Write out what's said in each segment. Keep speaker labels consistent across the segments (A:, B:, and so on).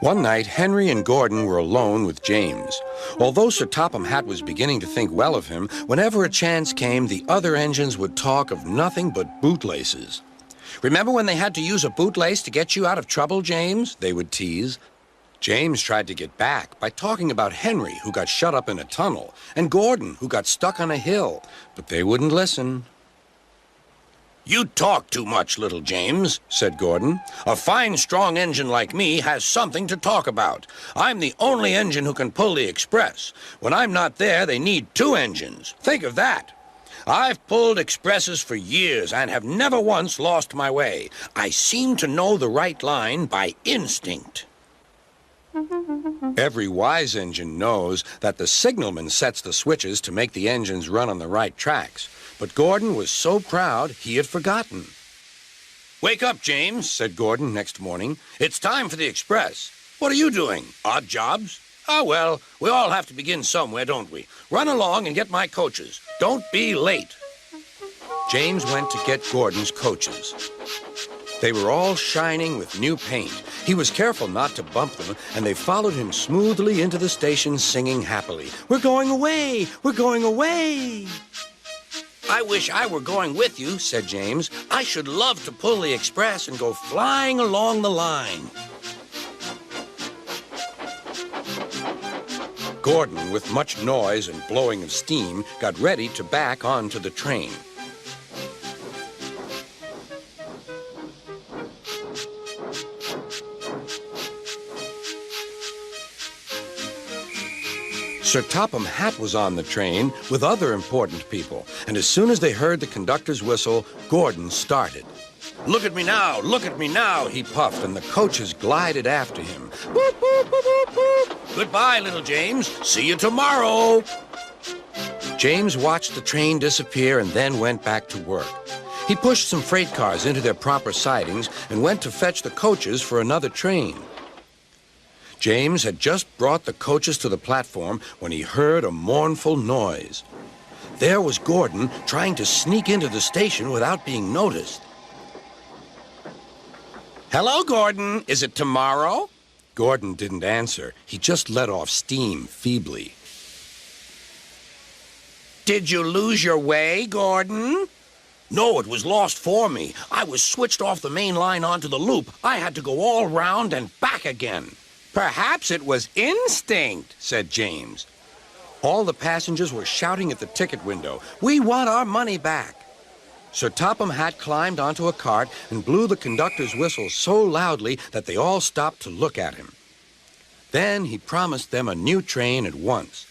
A: One night, Henry and Gordon were alone with James. Although Sir Topham Hatt was beginning to think well of him, whenever a chance came, the other engines would talk of nothing but bootlaces. "Remember when they had to use a bootlace to get you out of trouble, James?" they would tease. James tried to get back by talking about Henry, who got shut up in a tunnel, and Gordon, who got stuck on a hill, but they wouldn't listen. "You talk too much, little James," said Gordon. "A fine, strong engine like me has something to talk about. I'm the only engine who can pull the express. When I'm not there, they need two engines. Think of that. I've pulled expresses for years and have never once lost my way. I seem to know the right line by instinct." Every wise engine knows that the signalman sets the switches to make the engines run on the right tracks. But Gordon was so proud he had forgotten. "Wake up, James," said Gordon next morning. "It's time for the express. What are you doing? Odd jobs? Ah, well, we all have to begin somewhere, don't we? Run along and get my coaches. Don't be late." James went to get Gordon's coaches. They were all shining with new paint. He was careful not to bump them, and they followed him smoothly into the station singing happily, "We're going away! We're going away!" "I wish I were going with you," said James. "I should love to pull the express and go flying along the line." Gordon, with much noise and blowing of steam, got ready to back onto the train. Sir Topham Hatt was on the train with other important people, and as soon as they heard the conductor's whistle, Gordon started. "Look at me now," he puffed, and the coaches glided after him. "Boop, boop, boop, boop, boop. Goodbye, little James. See you tomorrow." James watched the train disappear and then went back to work. He pushed some freight cars into their proper sidings and went to fetch the coaches for another train. James had just brought the coaches to the platform when he heard a mournful noise. There was Gordon trying to sneak into the station without being noticed. "Hello, Gordon. Is it tomorrow?" Gordon didn't answer. He just let off steam feebly. "Did you lose your way, Gordon?" "No, it was lost for me. I was switched off the main line onto the loop. I had to go all round and back again." "Perhaps it was instinct," said James. All the passengers were shouting at the ticket window, "We want our money back." Sir Topham Hatt climbed onto a cart and blew the conductor's whistle so loudly that they all stopped to look at him. Then he promised them a new train at once.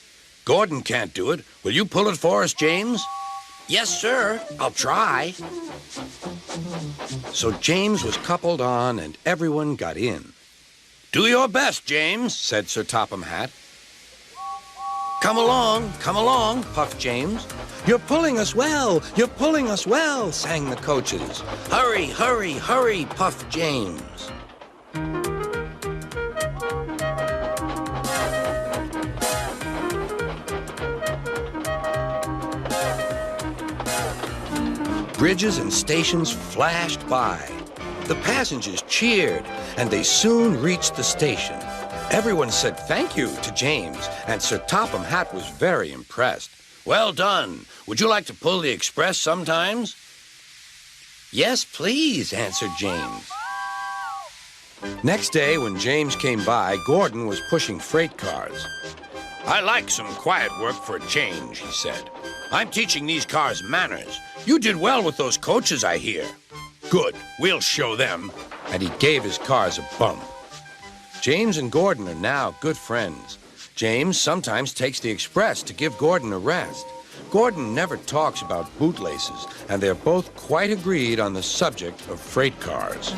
A: "Gordon can't do it. Will you pull it for us, James?" "Yes, sir. I'll try." So James was coupled on and everyone got in. "Do your best, James," said Sir Topham Hatt. Come along, puffed James. "You're pulling us well, sang the coaches. "Hurry, hurry, hurry," puffed James. Bridges and stations flashed by. The passengers cheered, and they soon reached the station. Everyone said thank you to James, and Sir Topham Hatt was very impressed. "Well done. Would you like to pull the express sometimes?" "Yes, please," answered James. Next day, when James came by, Gordon was pushing freight cars. "I like some quiet work for a change," he said. "I'm teaching these cars manners. You did well with those coaches, I hear." "Good. We'll show them." And he gave his cars a bump. James and Gordon are now good friends. James sometimes takes the express to give Gordon a rest. Gordon never talks about bootlaces, and they're both quite agreed on the subject of freight cars.